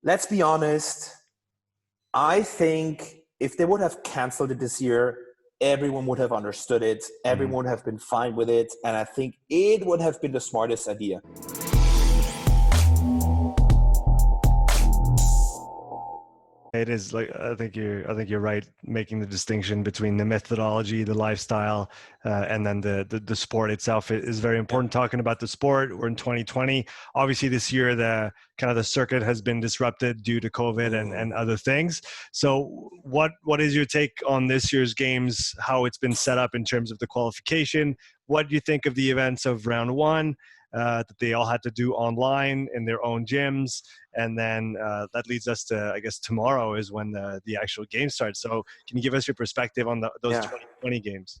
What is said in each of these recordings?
Let's be honest. I think if they would have canceled it this year, everyone would have understood it. Mhm. Everyone would have been fine with it. And I think it would have been the smartest idea. It is like I think you're right, making the distinction between the methodology, the lifestyle, and then the sport itself is very Yeah. important. Talking about the sport, we're in 2020. Obviously, this year the circuit has been disrupted due to COVID and other things. So, what is your take on this year's games? How it's been set up in terms of the qualification? What do you think of the events of round one? That they all had to do online in their own gyms, and then that leads us to, I guess, tomorrow is when the actual game starts. So can you give us your perspective on those Yeah. 2020 games?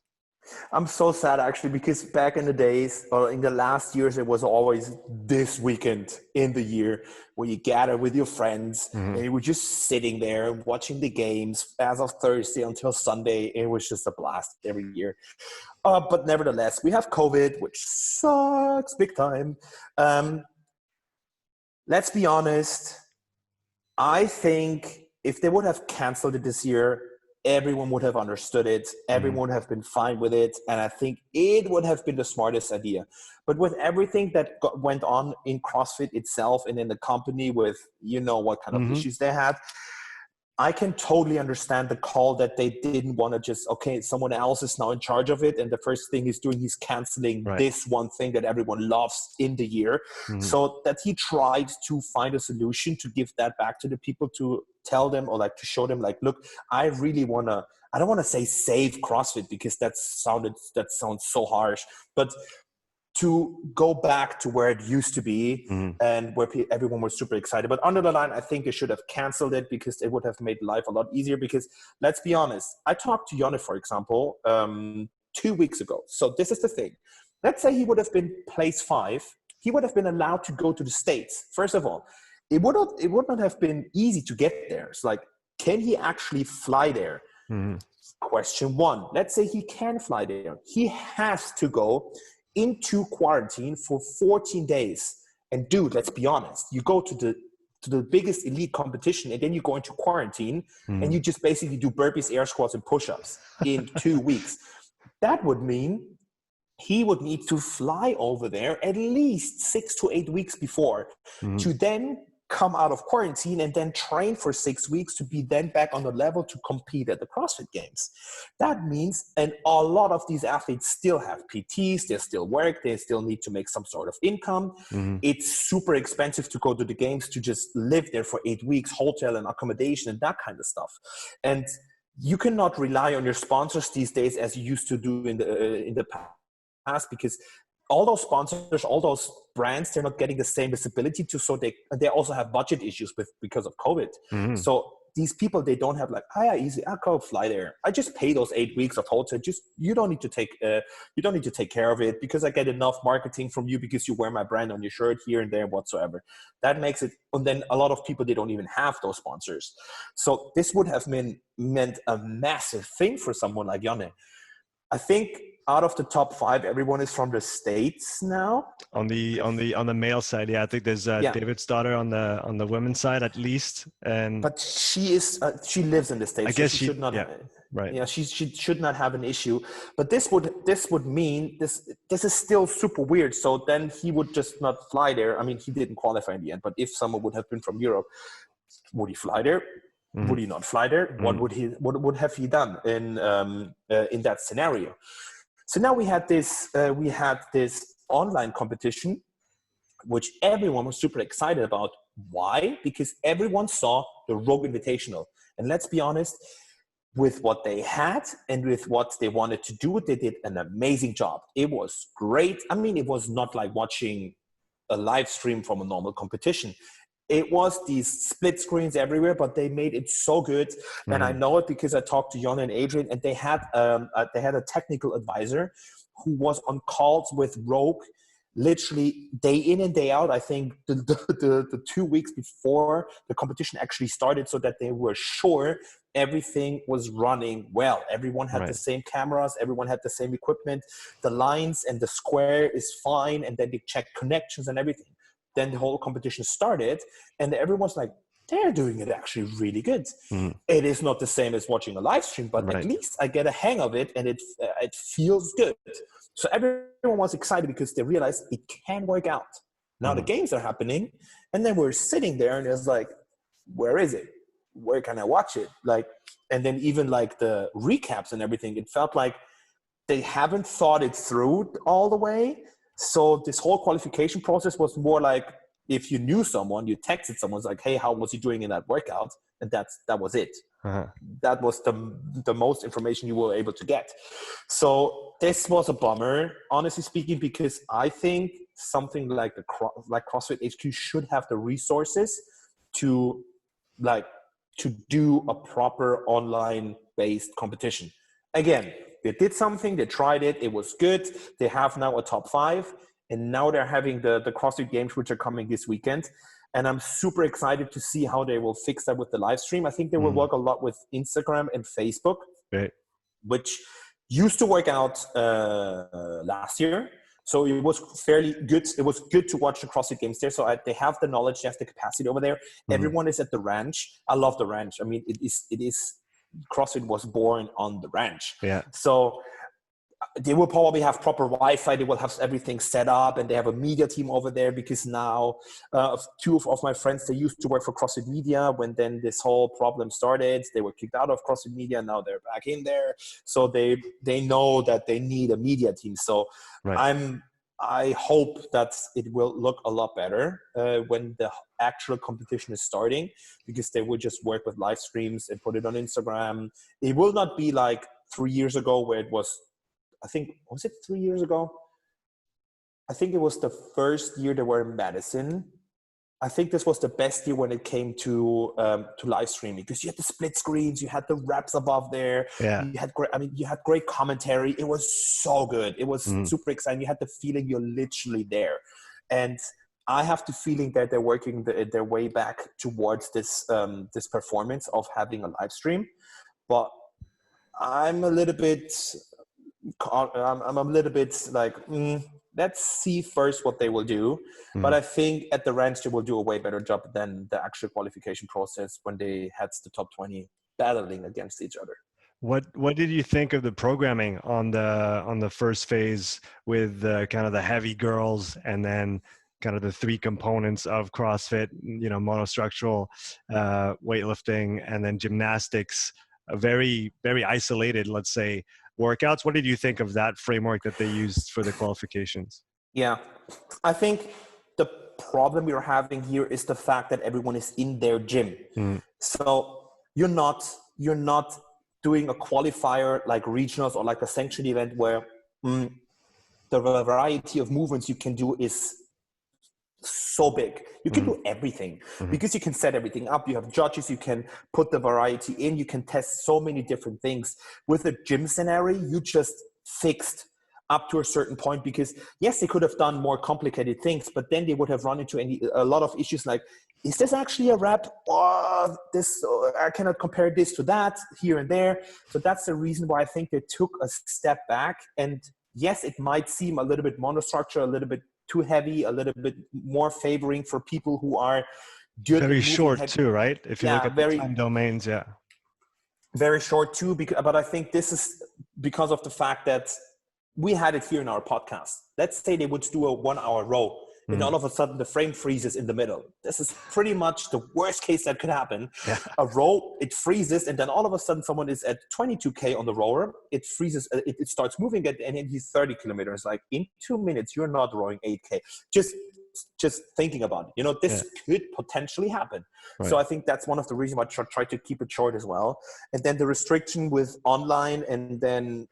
I'm so sad actually, because back in the days or in the last years, it was always this weekend in the year where you gather with your friends and you were just sitting there watching the games as of Thursday until Sunday. It was just a blast every year. But nevertheless, we have COVID, which sucks big time. Um, let's be honest. I think if they would have canceled it this year, everyone would have understood it. Hmm. Everyone would have been fine with it. And I think it would have been the smartest idea. But with everything that went on in CrossFit itself and in the company with, what kind of Hmm. issues they had, I can totally understand the call that they didn't want to just, okay, someone else is now in charge of it. And the first thing he's doing, he's canceling Right. this one thing that everyone loves in the year. Hmm. So that he tried to find a solution to give that back to the people, to tell them or like to show them like, look, I really want to, I don't want to say save CrossFit because that sounds so harsh, but to go back to where it used to be Hmm. and where everyone was super excited. But under the line, I think they should have canceled it because it would have made life a lot easier. Because let's be honest, I talked to Jonne, for example, 2 weeks ago. So this is the thing. Let's say he would have been place 5. He would have been allowed to go to the States. First of all, it would not have been easy to get there. It's like, can he actually fly there? Hmm. Question 1. Let's say he can fly there. He has to go into quarantine for 14 days. And dude, let's be honest, you go to the biggest elite competition and then you go into quarantine and Hmm. you just basically do burpees, air squats, and push-ups in 2 weeks. That would mean he would need to fly over there at least 6 to 8 weeks before Hmm. to then come out of quarantine and then train for 6 weeks to be then back on the level to compete at the CrossFit Games. That means, and a lot of these athletes still have PTs, they still work, they still need to make some sort of income. Hmm. It's super expensive to go to the games, to just live there for 8 weeks, hotel and accommodation and that kind of stuff. And you cannot rely on your sponsors these days as you used to do in the past, because all those sponsors, all those brands, they're not getting the same visibility so they also have budget issues because of COVID. Hmm. So these people, they don't have like, easy, I'll go fly there. I just pay those 8 weeks of hotel. Just you don't need to take care of it because I get enough marketing from you because you wear my brand on your shirt here and there whatsoever. That makes it. And then a lot of people, they don't even have those sponsors. So this would have meant a massive thing for someone like Jonne. I think out of the top 5, everyone is from the States now. On the male side, yeah, I think there's Yeah, David's daughter on the women's side at least, and but she lives in the I States, so guess she should not. yeah, right. Yeah, she should not have an issue. But this would mean this is still super weird. So then he would just not fly there. I mean, he didn't qualify in the end. But if someone would have been from Europe, would he fly there? Hmm. Would he not fly there? Hmm. What would have he done in that scenario? So now we had this online competition, which everyone was super excited about. Why? Because everyone saw the Rogue Invitational. And let's be honest, with what they had and with what they wanted to do, they did an amazing job. It was great. I mean, it was not like watching a live stream from a normal competition. It was these split screens everywhere, but they made it so good. And I Hmm. know it because I talked to Jon and Adrian, and they had a technical advisor who was on calls with Rogue literally day in and day out. I think the 2 weeks before the competition actually started, so that they were sure everything was running well. Everyone had the Right. same cameras, everyone had the same equipment, the lines and the square is fine, and then they checked connections and everything. Then the whole competition started, and everyone's like, they're doing it actually really good. Mm. It is not the same as watching a live stream, but at least I get a hang of it and it feels good. So everyone was excited because they realized it can work out. Now the games are happening, and then we're sitting there and it's like, where is it? Where can I watch it? Like, and then even like the recaps and everything, it felt like they haven't thought it through all the way. So this whole qualification process was more like, if you knew someone, you texted someone, like, hey, how was he doing in that workout? And that was it. That was the most information you were able to get. So this was a bummer, honestly speaking, because I think something like CrossFit HQ should have the resources to do a proper online based competition. Again, they did something, they tried it, it was good. They have now a top 5, and now they're having the CrossFit Games, which are coming this weekend. And I'm super excited to see how they will fix that with the live stream. I think they will work a lot with Instagram and Facebook, which used to work out last year. So it was fairly good. It was good to watch the CrossFit Games there. So they have the knowledge, they have the capacity over there. Everyone is at the ranch. I love the ranch. I mean, it is CrossFit was born on the ranch. Yeah. So they will probably have proper Wi-Fi. They will have everything set up, and they have a media team over there because now 2 of my friends, they used to work for CrossFit Media when then this whole problem started. They were kicked out of CrossFit Media. Now they're back in there. So they know that they need a media team. So I hope that it will look a lot better when the actual competition is starting, because they will just work with live streams and put it on Instagram. It will not be like 3 years ago where it was, I think, was it 3 years ago? I think it was the first year they were in Madison. I think this was the best year when it came to live streaming, because you had the split screens, you had the reps above there, you had great commentary. It was so good. It was super exciting. You had the feeling you're literally there, and I have the feeling that they're working their way back towards this this performance of having a live stream. But I'm a little bit like, let's see first what they will do. But I think at the ranch, they will do a way better job than the actual qualification process when they had the top 20 battling against each other. What did you think of the programming on the first phase with kind of the heavy girls, and then kind of the 3 components of CrossFit, monostructural, weightlifting, and then gymnastics, a very, very isolated, let's say, workouts? What did you think of that framework that they used for the qualifications? Yeah, I think the problem we're having here is the fact that everyone is in their gym. So you're not doing a qualifier like regionals or like a sanctioned event where the variety of movements you can do is so big. You can do everything because you can set everything up. You have judges, you can put the variety in, you can test so many different things. With a gym scenario, you just fixed up to a certain point, because yes, they could have done more complicated things, but then they would have run into a lot of issues like, is this actually a rep? Oh, I cannot compare this to that here and there. So that's the reason why I think they took a step back. And yes, it might seem a little bit monostructure, a little bit too heavy, a little bit more favoring for people who are good. Very short too, right? If you look at the time domains, very short too. But I think this is because of the fact that we had it here in our podcast. Let's say they would do a 1-hour row, and all of a sudden the frame freezes in the middle. This is pretty much the worst case that could happen. A row, it freezes, and then all of a sudden someone is at 22K on the rower. It freezes, it starts moving, and then he's 30 kilometers. Like, in 2 minutes, you're not rowing 8K. Just thinking about it, this could potentially happen. So I think that's one of the reasons why I try to keep it short as well. And then the restriction with online, and then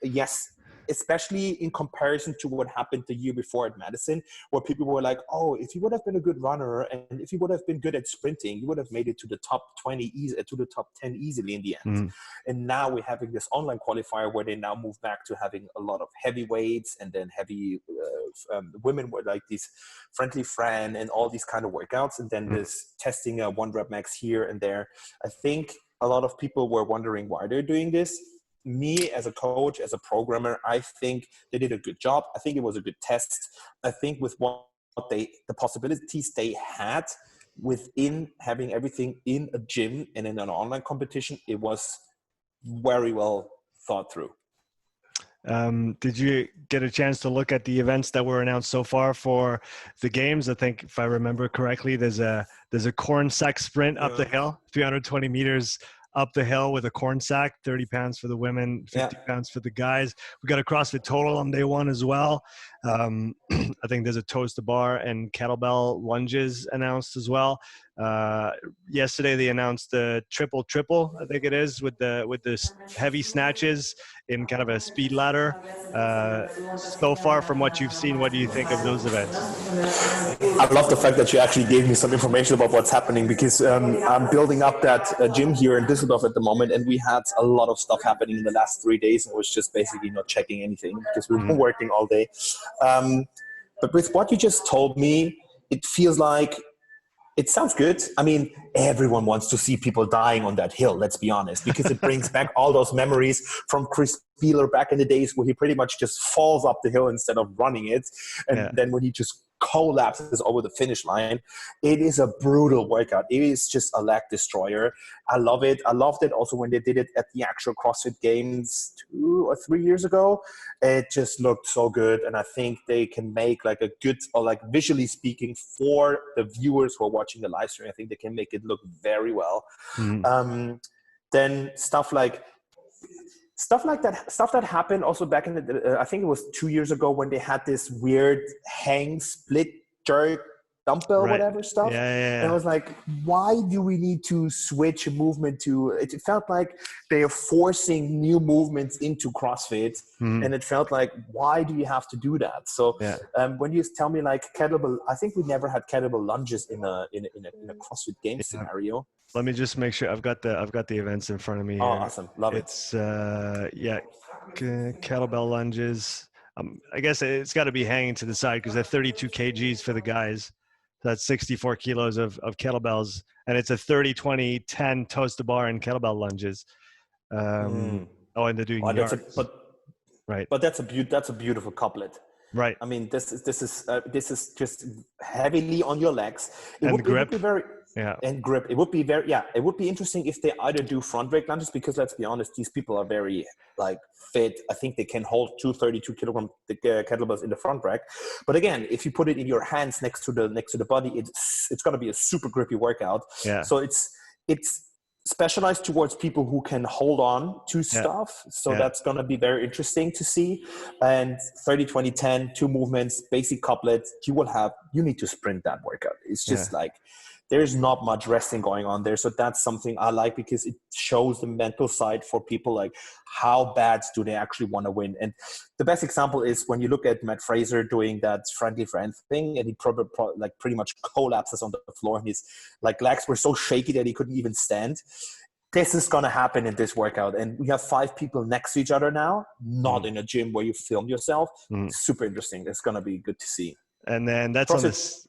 especially in comparison to what happened the year before at Madison, where people were like, oh, if you would have been a good runner and if you would have been good at sprinting, you would have made it to the top 20, to the top 10 easily in the end. And now we're having this online qualifier where they now move back to having a lot of heavy weights, and then heavy women were like these friendly Fran and all these kind of workouts. And then this testing a 1 rep max here and there. I think a lot of people were wondering why they're doing this. Me as a coach, as a programmer, I think they did a good job. I think it was a good test. I think with the possibilities they had, within having everything in a gym and in an online competition, it was very well thought through. Did you get a chance to look at the events that were announced so far for the games? I think, if I remember correctly, there's a corn sack sprint up the hill, 320 meters up the hill with a corn sack, 30 pounds for the women, 50 pounds for the guys. We got a CrossFit Total on day one as well. I think there's a toes to bar and kettlebell lunges announced as well. Yesterday they announced the triple, I think it is, with the heavy snatches in kind of a speed ladder. So far from what you've seen, what do you think of those events? I love the fact that you actually gave me some information about what's happening, because I'm building up that gym here in Düsseldorf at the moment, and we had a lot of stuff happening in the last 3 days, and I was just basically not checking anything because we were working all day. But with what you just told me, it feels like it sounds good. I mean, everyone wants to see people dying on that hill, let's be honest, because it brings back all those memories from Chris Beeler back in the days where he pretty much just falls up the hill instead of running it. And then when he just collapses over the finish line, it is a brutal workout. It is just a leg destroyer. I love it. I loved it also when they did it at the actual CrossFit Games 2 or 3 years ago. It just looked so good, and I think they can make like a good, or like visually speaking, for the viewers who are watching the live stream, I think they can make it look very well. Then stuff like that happened also back in the I think it was 2 years ago, when they had this weird hang, split, jerk, dumbbell, whatever stuff. And I was like, why do we need to switch a movement to it? It felt like they are forcing new movements into CrossFit, and it felt like, why do you have to do that? So when you tell me like kettlebell, I think we never had kettlebell lunges in a CrossFit Games scenario. Let me just make sure I've got the events in front of me here. Oh, awesome. Love it. It's kettlebell lunges. I guess it's got to be hanging to the side because they're 32 kgs for the guys. That's 64 kilos of kettlebells, and it's a 30, 20, 10 toes to bar and kettlebell lunges. And they're doing yards. But that's a beautiful couplet. Right. I mean, this is just heavily on your legs. It would be very. And grip. It would be it would be interesting if they either do front rack lunges, because let's be honest, these people are very like fit. I think they can hold 232 kilogram kettlebells in the front rack. But again, if you put it in your hands next to the body, it's going to be a super grippy workout. Yeah. So it's specialized towards people who can hold on to stuff. So that's going to be very interesting to see. And 30, 20, 10, 2 movements, basic couplets, you need to sprint that workout. It's just like, there's not much resting going on there. So that's something I like, because it shows the mental side for people, like how bad do they actually want to win. And the best example is when you look at Matt Fraser doing that friendly friend thing, and he probably like pretty much collapses on the floor, and his like legs were so shaky that he couldn't even stand. This is going to happen in this workout. And we have 5 people next to each other now, not in a gym where you film yourself. Super interesting. It's going to be good to see. And then that's on this.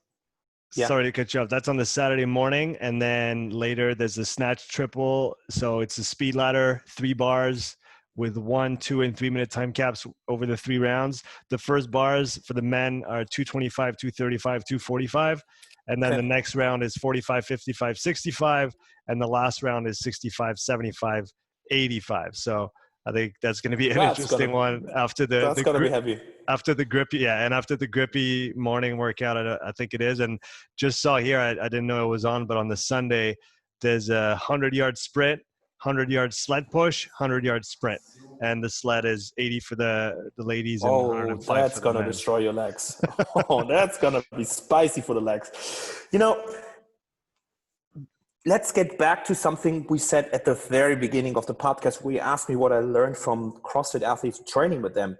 Sorry to cut you off. That's on the Saturday morning. And then later there's the snatch triple. So it's a speed ladder, 3 bars with 1, 2, and 3 minute time caps over the 3 rounds. The first bars for the men are 225, 235, 245. And then the next round is 45, 55, 65. And the last round is 65, 75, 85. So I think that's going to be an interesting one after that's going to be heavy. After the grippy, and after the grippy morning workout, I think it is. And just saw here, I didn't know it was on, but on the Sunday, there's a 100-yard sprint, 100-yard sled push, 100-yard sprint. And the sled is 80 for the ladies and 105 for the men. That's going to destroy your legs. That's going to be spicy for the legs. You know, let's get back to something we said at the very beginning of the podcast, where you asked me what I learned from CrossFit athletes training with them.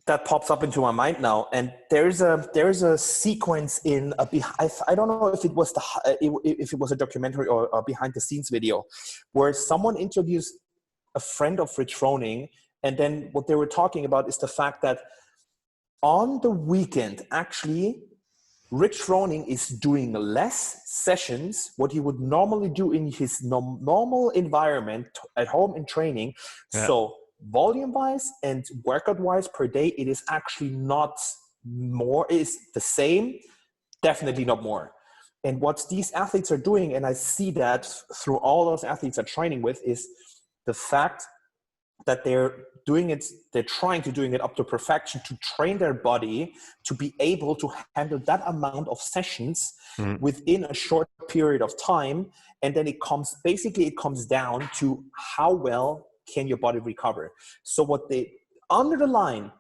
That pops up into my mind now. And there's a sequence in I don't know if it was a documentary or a behind the scenes video, where someone interviews a friend of Rich Froning. And then what they were talking about is the fact that on the weekend, actually, Rich Froning is doing less sessions, what he would normally do in his normal environment at home in training. So volume-wise and workout-wise per day, it is actually not more. It is the same, definitely not more. And what these athletes are doing, and I see that through all those athletes I'm training with, is the fact that they're trying to doing it up to perfection to train their body to be able to handle that amount of sessions within a short period of time. And then it comes down to how well can your body recover. So what they, under the line,